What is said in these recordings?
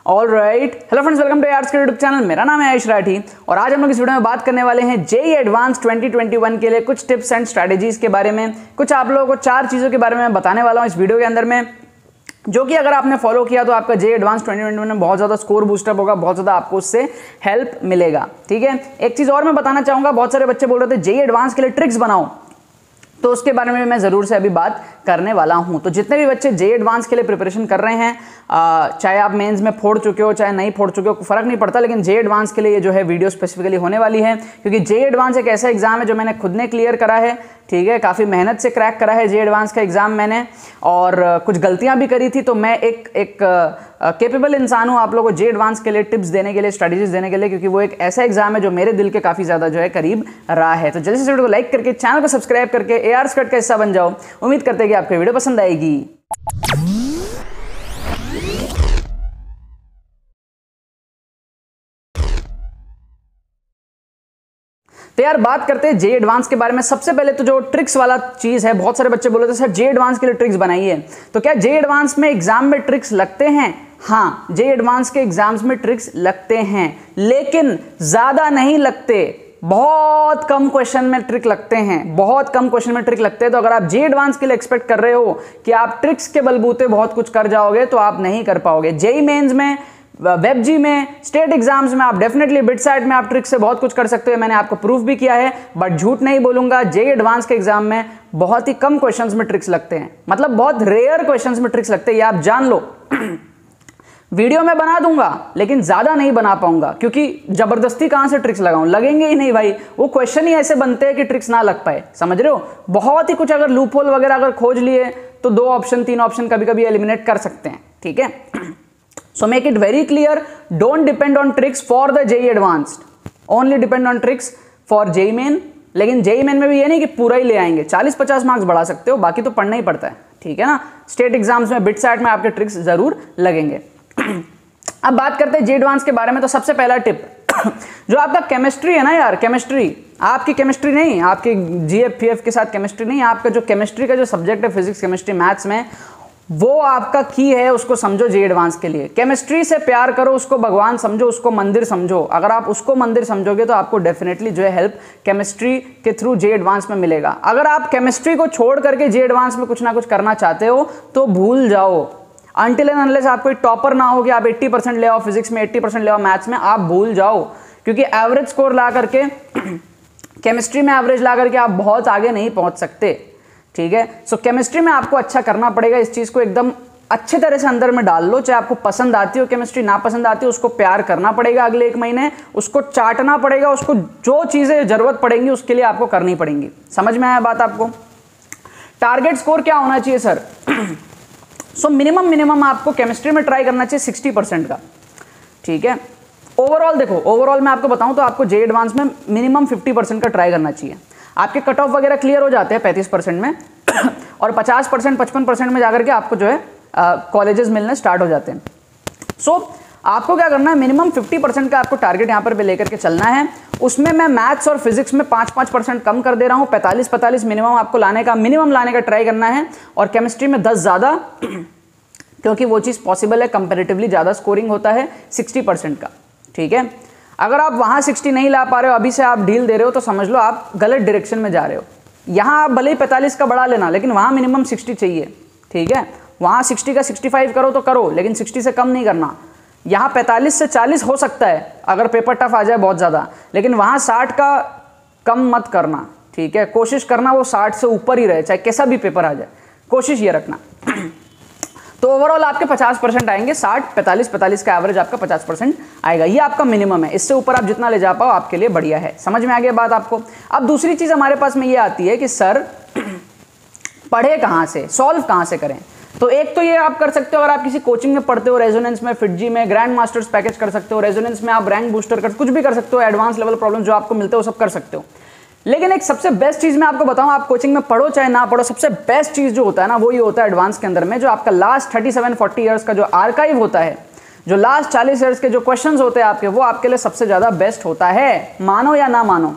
All right, hello friends, welcome to arts के YouTube channel. मेरा नाम है आयुष राठी और आज हम लोग इस वीडियो में बात करने वाले हैं जेईई एडवांस 2021 के लिए कुछ टिप्स एंड स्ट्रैटेजीज के बारे में। कुछ आप लोगों को 4 चीज़ों के बारे में बताने वाला हूं इस वीडियो के अंदर में, जो कि अगर आपने फॉलो किया तो आपका जेईई एडवांस 2021 में बहुत ज़्यादा स्कोर बूस्टअप होगा, बहुत ज़्यादा आपको उससे हेल्प मिलेगा। ठीक है, एक चीज़ और मैं बताना चाहूँगा, बहुत सारे बच्चे बोल रहे थे जेईई एडवांस के लिए ट्रिक्स बनाओ, तो उसके बारे में मैं ज़रूर से अभी बात करने वाला हूं। तो जितने भी बच्चे जेईई एडवांस के लिए प्रिपरेशन कर रहे हैं, चाहे आप मेंस में फोड़ चुके हो चाहे नहीं फोड़ चुके हो, फर्क नहीं पड़ता, लेकिन जेईई एडवांस के लिए ये जो है वीडियो स्पेसिफिकली होने वाली है, क्योंकि जेईई एडवांस एक ऐसा एग्जाम है जो मैंने खुद ने क्लियर करा है। ठीक है, काफ़ी मेहनत से क्रैक करा है जेईई एडवांस का एग्जाम मैंने, और कुछ गलतियां भी करी थी। तो मैं एक कैपेबल इंसान हूं आप लोगों को जेईई एडवांस के लिए टिप्स देने के लिए, स्ट्रेटजीज देने के लिए, क्योंकि वो एक ऐसा एग्जाम है जो मेरे दिल के काफ़ी ज़्यादा जो है करीब रहा है। तो जल्दी से वीडियो को लाइक करके चैनल को सब्सक्राइब करके एआर स्कट का हिस्सा बन जाओ। उम्मीद करते हैं कि आपको वीडियो पसंद आएगी। तो यार बात करते हैं जेईई एडवांस के बारे में। सबसे पहले तो जो ट्रिक्स वाला चीज है, बहुत सारे बच्चे बोले थे सर जेईई एडवांस के लिए ट्रिक्स बनाइए। तो क्या जेईई एडवांस में एग्जाम में ट्रिक्स लगते हैं? हाँ, जेईई एडवांस के एग्जाम्स में ट्रिक्स लगते हैं, लेकिन ज्यादा नहीं लगते। बहुत कम क्वेश्चन में ट्रिक लगते हैं, बहुत कम क्वेश्चन में ट्रिक लगते हैं। तो अगर आप जेईई एडवांस के लिए एक्सपेक्ट कर रहे हो कि आप ट्रिक्स के बलबूते बहुत कुछ कर जाओगे, तो आप नहीं कर पाओगे। जेईई मेंस में, वेबजी में, स्टेट एग्जाम्स में आप डेफिनेटली, बिटसाइट में आप ट्रिक से बहुत कुछ कर सकते हो, मैंने आपको प्रूफ भी किया है। बट झूठ नहीं बोलूंगा, जेईई एडवांस के एग्जाम में बहुत ही कम क्वेश्चंस में ट्रिक्स लगते हैं, मतलब बहुत रेयर क्वेश्चंस में ट्रिक्स लगते हैं, ये आप जान लो। वीडियो में बना दूंगा लेकिन ज्यादा नहीं बना पाऊंगा, क्योंकि जबरदस्ती कहां से ट्रिक्स लगाऊं, लगेंगे ही नहीं भाई। वो क्वेश्चन ही ऐसे बनते हैं कि ट्रिक्स ना लग पाए, समझ रहे हो। बहुत ही कुछ अगर लूप होल वगैरह अगर खोज लिए तो 2 ऑप्शन 3 ऑप्शन कभी कभी एलिमिनेट कर सकते हैं। ठीक है, so make it very clear, don't depend on tricks for the JEE advanced, only depend on tricks for JEE main। लेकिन JEE main में भी ये नहीं कि पूरा ही ले आएंगे, 40-50 मार्क्स बढ़ा सकते हो, बाकी तो पढ़ना ही पड़ता है। ठीक है ना, स्टेट एग्जाम्स में, बिटसाइट में आपके ट्रिक्स जरूर लगेंगे। अब बात करते हैं जेईई एडवांस के बारे में। तो सबसे पहला टिप, जो आपका केमिस्ट्री है ना यार, केमिस्ट्री, आपकी केमिस्ट्री नहीं, आपकी जीएफ पीएफ के साथ केमिस्ट्री नहीं, आपका जो केमिस्ट्री का जो सब्जेक्ट है, फिजिक्स केमिस्ट्री मैथ्स में, वो आपका की है, उसको समझो जेईई एडवांस के लिए। केमिस्ट्री से प्यार करो, उसको भगवान समझो, उसको मंदिर समझो। अगर आप उसको मंदिर समझोगे तो आपको डेफिनेटली जो है हेल्प केमिस्ट्री के थ्रू जेईई एडवांस में मिलेगा। अगर आप केमिस्ट्री को छोड़ करके जेईई एडवांस में कुछ ना कुछ करना चाहते हो तो भूल जाओ। अनटिल एंड अनलेस आप कोई टॉपर ना हो कि आप 80% ले आओ फिजिक्स में, 80% ले आओ मैथ्स में, आप भूल जाओ, क्योंकि एवरेज स्कोर ला करके केमिस्ट्री में एवरेज ला करके आप बहुत आगे नहीं पहुंच सकते। ठीक है, सो केमिस्ट्री में आपको अच्छा करना पड़ेगा, इस चीज को एकदम अच्छे तरह से अंदर में डाल लो। चाहे आपको पसंद आती हो केमिस्ट्री, ना पसंद आती हो, उसको प्यार करना पड़ेगा। अगले 1 महीने उसको चाटना पड़ेगा, उसको जो चीजें जरूरत पड़ेंगी उसके लिए आपको करनी पड़ेंगी। समझ में आया बात आपको? टारगेट स्कोर क्या होना चाहिए सर? सो मिनिमम आपको केमिस्ट्री में ट्राई करना चाहिए 60% का। ठीक है, ओवरऑल देखो, ओवरऑल मैं आपको बताऊं तो आपको जेईई एडवांस में मिनिमम 50% का ट्राई करना चाहिए। आपके कट ऑफ वगैरह क्लियर हो जाते हैं 35% में और 50% 55% में जाकर के आपको जो है कॉलेजेस मिलने स्टार्ट हो जाते हैं। सो आपको क्या करना है, मिनिमम 50% का आपको टारगेट यहाँ पर लेकर के चलना है। उसमें मैं मैथ्स और फिजिक्स में 5-5% कम कर दे रहा हूँ, 45-45 मिनिमम आपको लाने का ट्राई करना है, और केमिस्ट्री में 10 ज़्यादा, क्योंकि वो चीज़ पॉसिबल है, कंपेरेटिवली ज़्यादा स्कोरिंग होता है 60% का। ठीक है, अगर आप वहाँ 60 नहीं ला पा रहे हो, अभी से आप ढील दे रहे हो, तो समझ लो आप गलत डायरेक्शन में जा रहे हो। यहाँ आप भले ही 45 का बढ़ा लेना, लेकिन वहाँ मिनिमम 60 चाहिए। ठीक है, वहाँ 60 का 65 करो तो करो, लेकिन 60 से कम नहीं करना। यहाँ 45 से 40 हो सकता है अगर पेपर टफ आ जाए बहुत ज़्यादा, लेकिन वहाँ 60 का कम मत करना। ठीक है, कोशिश करना वो 60 से ऊपर ही रहे, चाहे कैसा भी पेपर आ जाए, कोशिश ये रखना। तो ओवरऑल आपके 50% आएंगे, 60-45 का एवरेज आपका 50% आएगा, ये आपका मिनिमम है। इससे ऊपर आप जितना ले जा पाओ आपके लिए बढ़िया है। समझ में आ गया बात आपको? अब दूसरी चीज़ हमारे पास में ये आती है कि सर पढ़े कहाँ से, सॉल्व कहाँ से करें। तो एक तो ये आप कर सकते हो, अगर आप किसी कोचिंग में पढ़ते हो, रेजोनेंस में, फिटजी में, ग्रैंड मास्टर्स पैकेज कर सकते हो, रेजोनेंस में आप रैंक बूस्टर कर, कुछ भी कर सकते हो, एडवांस लेवल प्रॉब्लम जो आपको मिलते हो सब कर सकते हो। लेकिन एक सबसे बेस्ट चीज़ मैं आपको बताऊं, आप कोचिंग में पढ़ो चाहे ना पढ़ो, सबसे बेस्ट चीज़ जो होता है ना, वो ये होता है एडवांस के अंदर में, जो आपका लास्ट 37-40 ईयर्स का जो आर्काइव होता है, जो लास्ट 40 ईयर्स के जो क्वेश्चंस होते हैं आपके, वो आपके लिए सबसे ज़्यादा बेस्ट होता है, मानो या ना मानो।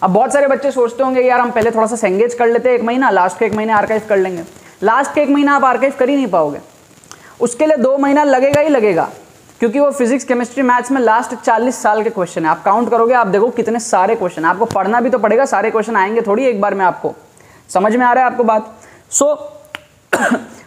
अब बहुत सारे बच्चे सोचते होंगे यार हम पहले थोड़ा सा सेंगेज कर लेते हैं 1 महीना, लास्ट के 1 महीने आर्काइव कर लेंगे। लास्ट के 1 महीना आप आर्काइव कर ही नहीं पाओगे। उसके लिए 2 महीना लगेगा ही लगेगा, क्योंकि वो फिजिक्स केमिस्ट्री मैथ्स में लास्ट 40 साल के क्वेश्चन है। आप काउंट करोगे, आप देखो कितने सारे क्वेश्चन, आपको पढ़ना भी तो पड़ेगा, सारे क्वेश्चन आएंगे थोड़ी एक बार में। आपको समझ में आ रहा है आपको बात?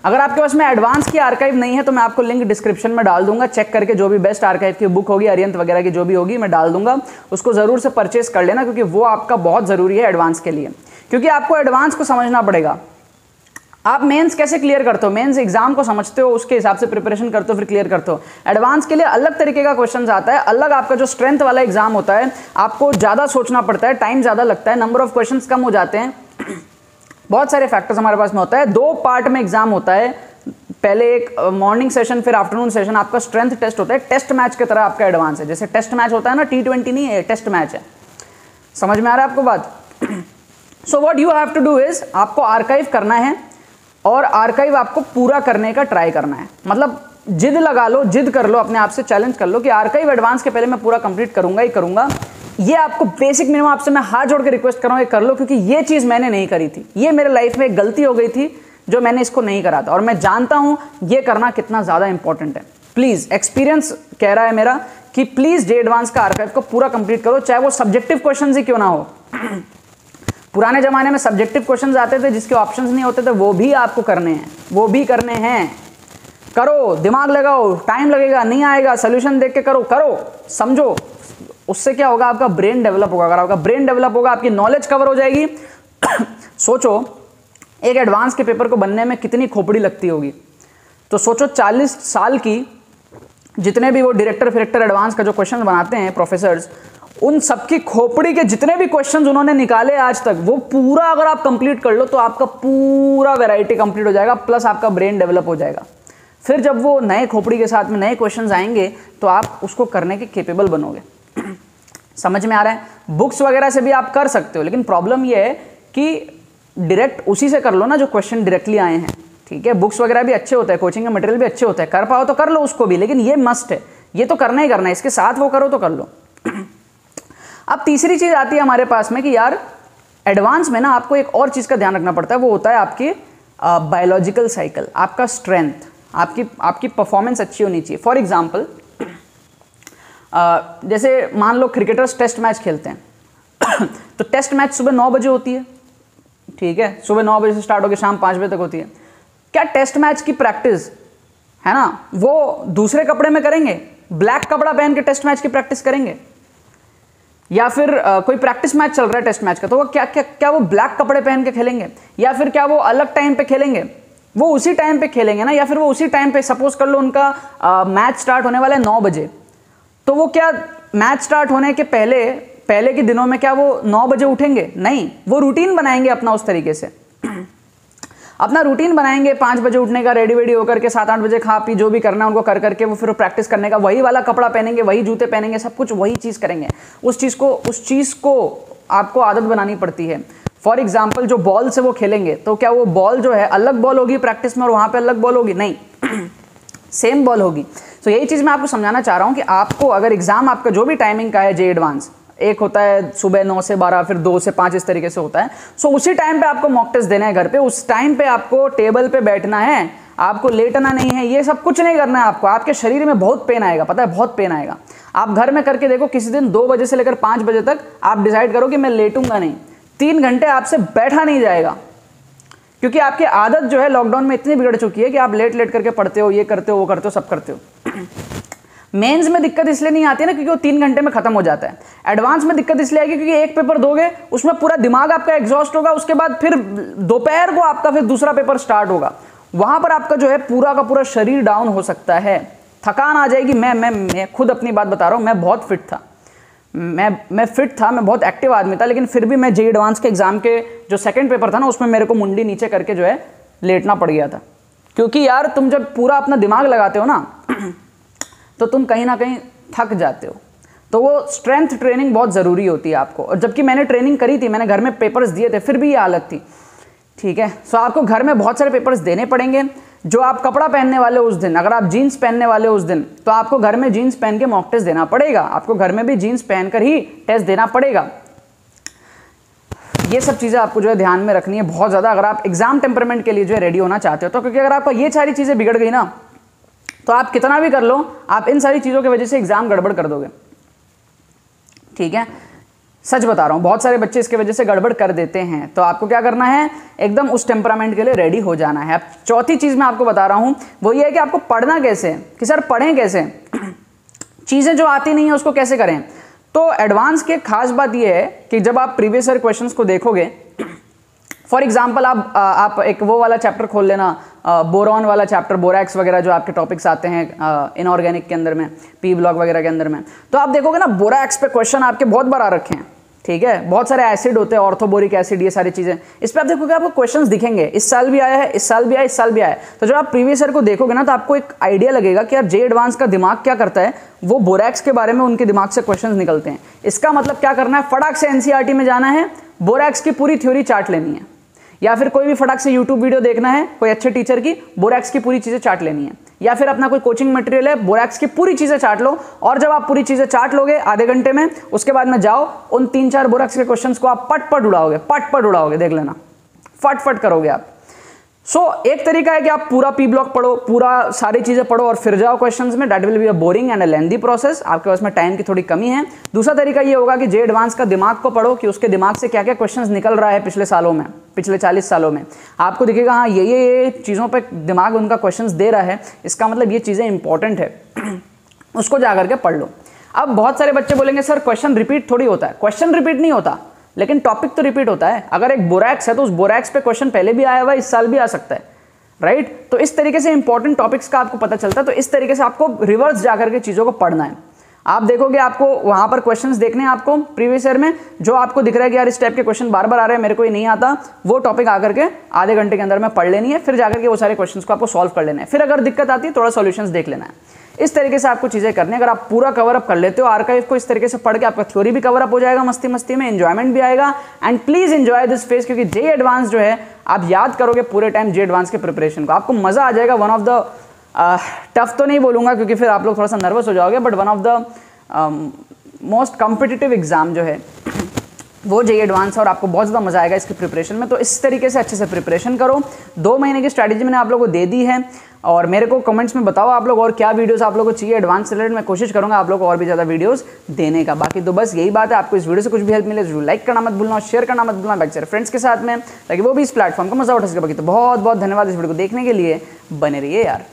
अगर आपके पास में एडवांस की आर्काइव नहीं है तो मैं आपको लिंक डिस्क्रिप्शन में डाल दूंगा, चेक करके जो भी बेस्ट आर्काइव की बुक होगी, अरिहंत वगैरह की जो भी होगी मैं डाल दूंगा, उसको जरूर से परचेस कर लेना, क्योंकि वो आपका बहुत जरूरी है एडवांस के लिए, क्योंकि आपको एडवांस को समझना पड़ेगा। आप मेंस कैसे क्लियर करते हो, मेंस एग्जाम को समझते हो, उसके हिसाब से प्रिपरेशन करते हो, फिर क्लियर करते हो। एडवांस के लिए अलग तरीके का क्वेश्चन आता है, अलग आपका जो स्ट्रेंथ वाला एग्जाम होता है, आपको ज्यादा सोचना पड़ता है, टाइम ज्यादा लगता है, नंबर ऑफ क्वेश्चन कम हो जाते हैं, बहुत सारे फैक्टर्स हमारे पास में होता है। 2 पार्ट में एग्जाम होता है, पहले एक मॉर्निंग सेशन फिर आफ्टरनून सेशन, आपका स्ट्रेंथ टेस्ट होता है, टेस्ट मैच की तरह आपका एडवांस है। जैसे टेस्ट मैच होता है ना, T20 नहीं है, टेस्ट मैच है। समझ में आ रहा है आपको बात? So what you have to do is, आपको आर्काइव करना है और आर्काइव आपको पूरा करने का ट्राई करना है। मतलब जिद लगा लो, जिद कर लो, अपने आप से चैलेंज कर लो कि आर्काइव एडवांस के पहले मैं पूरा कंप्लीट करूंगा ही करूंगा। ये आपको बेसिक मिनिमम आपसे मैं हाथ जोड़ के रिक्वेस्ट कर रहा हूं, कर लो, क्योंकि ये चीज मैंने नहीं करी थी, ये मेरे लाइफ में एक गलती हो गई थी जो मैंने इसको नहीं करा था, और मैं जानता हूं ये करना कितना ज्यादा इंपॉर्टेंट है। प्लीज, एक्सपीरियंस कह रहा है मेरा कि प्लीज जे एडवांस का आर्काइव को पूरा कंप्लीट करो, चाहे वो सब्जेक्टिव क्वेश्चन ही क्यों ना हो। पुराने जमाने में सब्जेक्टिव क्वेश्चंस आते थे जिसके ऑप्शंस नहीं होते थे, वो भी आपको करने हैं, वो भी करने हैं। करो, दिमाग लगाओ, टाइम लगेगा, नहीं आएगा, सोल्यूशन देख के करो, समझो, उससे क्या होगा, आपका ब्रेन डेवलप होगा। अगर आपका ब्रेन डेवलप होगा, आपकी नॉलेज कवर हो जाएगी। सोचो एक एडवांस के पेपर को बनने में कितनी खोपड़ी लगती होगी, तो सोचो 40 साल की जितने भी वो डायरेक्टर फिरेक्टर एडवांस का जो क्वेश्चन बनाते हैं प्रोफेसर्स, उन सबकी खोपड़ी के जितने भी क्वेश्चंस उन्होंने निकाले आज तक, वो पूरा अगर आप कंप्लीट कर लो तो आपका पूरा वैरायटी कंप्लीट हो जाएगा, प्लस आपका ब्रेन डेवलप हो जाएगा। फिर जब वो नए खोपड़ी के साथ में नए क्वेश्चंस आएंगे तो आप उसको करने के केपेबल बनोगे। समझ में आ रहा है? बुक्स वगैरह से भी आप कर सकते हो, लेकिन प्रॉब्लम ये है कि डायरेक्ट उसी से कर लो ना जो क्वेश्चन डायरेक्टली आए हैं। ठीक है, बुक्स वगैरह भी अच्छे होते हैं, कोचिंग के मटेरियल भी अच्छे होते हैं, कर पाओ तो कर लो उसको भी, लेकिन ये मस्ट है, ये तो करना ही करना है, इसके साथ वो करो तो कर लो। अब तीसरी चीज आती है हमारे पास में कि यार एडवांस में ना आपको एक और चीज का ध्यान रखना पड़ता है, वो होता है आपकी बायोलॉजिकल साइकिल, आपका स्ट्रेंथ, आपकी परफॉर्मेंस अच्छी होनी चाहिए। फॉर एग्जाम्पल जैसे मान लो क्रिकेटर्स टेस्ट मैच खेलते हैं तो टेस्ट मैच सुबह 9 बजे होती है, ठीक है, सुबह 9 बजे से स्टार्ट होकर शाम 5 बजे तक होती है। क्या टेस्ट मैच की प्रैक्टिस है ना, वो दूसरे कपड़े में करेंगे, ब्लैक कपड़ा पहन के टेस्ट मैच की प्रैक्टिस करेंगे, या फिर कोई प्रैक्टिस मैच चल रहा है टेस्ट मैच का, तो वो क्या वो ब्लैक कपड़े पहन के खेलेंगे, या फिर क्या वो अलग टाइम पे खेलेंगे? वो उसी टाइम पे खेलेंगे ना, या फिर वो उसी टाइम पे, सपोज कर लो उनका मैच स्टार्ट होने वाला है 9 बजे, तो वो क्या मैच स्टार्ट होने के पहले के दिनों में क्या वो 9 बजे उठेंगे? नहीं, वो रूटीन बनाएंगे अपना उस तरीके से अपना रूटीन बनाएंगे 5 बजे उठने का, रेडी वेडी होकर के 7-8 बजे खा पी जो भी करना है उनको कर करके वो फिर प्रैक्टिस करने का, वही वाला कपड़ा पहनेंगे, वही जूते पहनेंगे, सब कुछ वही चीज़ करेंगे। उस चीज़ को आपको आदत बनानी पड़ती है। फॉर एग्जाम्पल जो बॉल से वो खेलेंगे, तो क्या वो बॉल जो है अलग बॉल होगी प्रैक्टिस में और वहाँ पर अलग बॉल होगी? नहीं, सेम बॉल होगी। तो यही चीज़ मैं आपको समझाना चाह रहा हूँ कि आपको अगर एग्जाम आपका जो भी टाइमिंग का है, जे एडवांस एक होता है सुबह 9 से 12, फिर 2 से 5 इस तरीके से होता है। सो उसी टाइम पे आपको मॉक टेस्ट देना है घर पे, उस टाइम पे आपको टेबल पे बैठना है, आपको लेटना नहीं है, ये सब कुछ नहीं करना है आपको। आपके शरीर में बहुत पेन आएगा, पता है, बहुत पेन आएगा। आप घर में करके देखो, किसी दिन 2 बजे से लेकर 5 बजे तक आप डिसाइड करो कि मैं लेटूंगा नहीं, 3 घंटे आपसे बैठा नहीं जाएगा, क्योंकि आपकी आदत जो है लॉकडाउन में इतनी बिगड़ चुकी है कि आप लेट करके पढ़ते हो, ये करते हो, वो करते हो, सब करते हो। मेंस में दिक्कत इसलिए नहीं आती है ना क्योंकि वो 3 घंटे में खत्म हो जाता है। एडवांस में दिक्कत इसलिए आएगी क्योंकि एक पेपर दोगे, उसमें पूरा दिमाग आपका एग्जॉस्ट होगा, उसके बाद फिर दोपहर को आपका फिर दूसरा पेपर स्टार्ट होगा, वहां पर आपका जो है पूरा का पूरा शरीर डाउन हो सकता है, थकान आ जाएगी। मैं खुद अपनी बात बता रहा हूँ, मैं बहुत फिट था, मैं फिट था, मैं बहुत एक्टिव आदमी था, लेकिन फिर भी मैं जे एडवांस के एग्जाम के जो सेकंड पेपर था ना, उसमें मेरे को मुंडी नीचे करके जो है लेटना पड़ गया था। क्योंकि यार तुम जब पूरा अपना दिमाग लगाते हो ना तो तुम कहीं ना कहीं थक जाते हो, तो वो स्ट्रेंथ ट्रेनिंग बहुत ज़रूरी होती है आपको। और जबकि मैंने ट्रेनिंग करी थी, मैंने घर में पेपर्स दिए थे, फिर भी ये हालत थी, ठीक है। सो आपको घर में बहुत सारे पेपर्स देने पड़ेंगे। जो आप कपड़ा पहनने वाले उस दिन, अगर आप जीन्स पहनने वाले उस दिन, तो आपको घर में जीन्स पहन के मॉक टेस्ट देना पड़ेगा, आपको घर में भी जीन्स पहनकर ही टेस्ट देना पड़ेगा। ये सब चीज़ें आपको जो है ध्यान में रखनी है बहुत ज़्यादा, अगर आप एग्जाम टेम्परमेंट के लिए जो है रेडी होना चाहते हो तो। क्योंकि अगर आपका ये सारी चीज़ें बिगड़ गई ना, तो आप कितना भी कर लो, आप इन सारी चीज़ों की वजह से एग्जाम गड़बड़ कर दोगे। ठीक है, सच बता रहा हूँ, बहुत सारे बच्चे इसके वजह से गड़बड़ कर देते हैं। तो आपको क्या करना है, एकदम उस टेम्परामेंट के लिए रेडी हो जाना है। अब चौथी चीज़ मैं आपको बता रहा हूँ वो ये है कि आपको पढ़ना कैसे, कि सर पढ़ें कैसे, चीज़ें जो आती नहीं है उसको कैसे करें। तो एडवांस की खास बात ये है कि जब आप प्रीवियस ईयर क्वेश्चंस को देखोगे, फॉर एग्जाम्पल आप एक वो वाला चैप्टर खोल लेना, बोरॉन वाला चैप्टर, बोरैक्स वगैरह जो आपके टॉपिक्स आते हैं इनऑर्गेनिक के अंदर में, पी ब्लॉक वगैरह के अंदर में, तो आप देखोगे ना बोरैक्स पे क्वेश्चन आपके बहुत बार आ रखे हैं। ठीक है, बहुत सारे एसिड होते हैं, ऑर्थोबोरिक एसिड, ये सारी चीज़ें, इस पर आप देखोगे आपको क्वेश्चंस दिखेंगे, इस साल भी आया है, इस साल भी आया, इस साल भी आया है। तो जब आप प्रीवियस ईयर को देखोगे ना तो आपको एक आइडिया लगेगा कि यार जे एडवांस का दिमाग क्या करता है, वो बोरैक्स के बारे में उनके दिमाग से क्वेश्चंस निकलते हैं। इसका मतलब क्या करना है, फटाक से एनसीईआरटी में जाना है, बोरैक्स की पूरी थ्योरी चार्ट लेनी है, या फिर कोई भी फटाक से यूट्यूब वीडियो देखना है कोई अच्छे टीचर की, बोरैक्स की पूरी चीज़ें चार्ट लेनी है, या फिर अपना कोई कोचिंग मटेरियल है, बोरैक्स की पूरी चीज़ें चार्ट लो। और जब आप पूरी चीज़ें चार्ट लोगे आधे घंटे में, उसके बाद में जाओ उन 3-4 बोरैक्स के क्वेश्चंस को आप पट पट उड़ाओगे, देख लेना, फट करोगे आप। एक तरीका है कि आप पूरा पी ब्लॉक पढ़ो, पूरा सारी चीज़ें पढ़ो और फिर जाओ क्वेश्चंस में, that will be a boring and a lengthy process, आपके पास में टाइम की थोड़ी कमी है। दूसरा तरीका ये होगा कि जे एडवांस का दिमाग को पढ़ो कि उसके दिमाग से क्या क्या क्वेश्चंस निकल रहा है पिछले सालों में, पिछले 40 सालों में। आपको दिखेगा हाँ ये चीज़ों पर दिमाग उनका क्वेश्चंस दे रहा है, इसका मतलब ये चीज़ें इंपॉर्टेंट है, उसको जा करके पढ़ लो। अब बहुत सारे बच्चे बोलेंगे सर क्वेश्चन रिपीट थोड़ी होता है, क्वेश्चन रिपीट नहीं होता, लेकिन टॉपिक तो रिपीट होता है। अगर एक बोरैक्स है तो उस बोरैक्स पे क्वेश्चन पहले भी आया हुआ है, इस साल भी आ सकता है, राइट। तो इस तरीके से इंपॉर्टेंट टॉपिक्स का आपको पता चलता है। तो इस तरीके से आपको रिवर्स जाकर के चीज़ों को पढ़ना है। आप देखोगे आपको वहां पर क्वेश्चंस देखने हैं आपको प्रीवियस ईयर में, जो आपको दिख रहा है कि यार इस टाइप के क्वेश्चन बार बार आ रहे हैं, मेरे को ये नहीं आता, वो टॉपिक आकर के आधे घंटे के अंदर में पढ़ लेनी है, फिर जाकर के वो सारे क्वेश्चंस को आपको सॉल्व कर लेना है। फिर अगर दिक्कत आती है थोड़ा सॉल्यूशंस देख लेना है। इस तरीके से आपको चीज़ें करनी है। अगर आप पूरा कवर अप कर लेते हो आर्काइव को इस तरीके से पढ़ के, आपका थ्योरी भी कवर अप हो जाएगा मस्ती मस्ती में, एंजॉयमेंट भी आएगा। And please enjoy this phase, क्योंकि जे एडवांस जो है आप याद करोगे पूरे टाइम जे एडवांस के प्रिपरेशन को, आपको मजा आ जाएगा। वन ऑफ द टफ तो नहीं बोलूंगा क्योंकि फिर आप लोग थोड़ा सा नर्वस हो जाओगे, but one of the most competitive exam जो है वो जे एडवांस है और आपको बहुत ज़्यादा मजा आएगा इसकी प्रिपरेशन में। तो इस तरीके से अच्छे से प्रिपरेशन करो। 2 महीने की स्ट्रैटेजी मैंने आप लोगों को दे दी है और मेरे को कमेंट्स में बताओ आप लोग और क्या वीडियोस आप लोगों को चाहिए एडवांस रिलेटेड। मैं कोशिश करूंगा आप लोग को और भी ज़्यादा वीडियोस देने का। बाकी तो बस यही बात है, आपको इस वीडियो से कुछ भी हेल्प मिले तो लाइक करना मत भूलना और शेयर करना मत भूलना बाकी सारे फ्रेंड्स के साथ में, ताकि वो भी इस प्लेटफॉर्म का मजा उठा सके। बाकी तो बहुत बहुत धन्यवाद इस वीडियो को देखने के लिए, बने रहिए यार।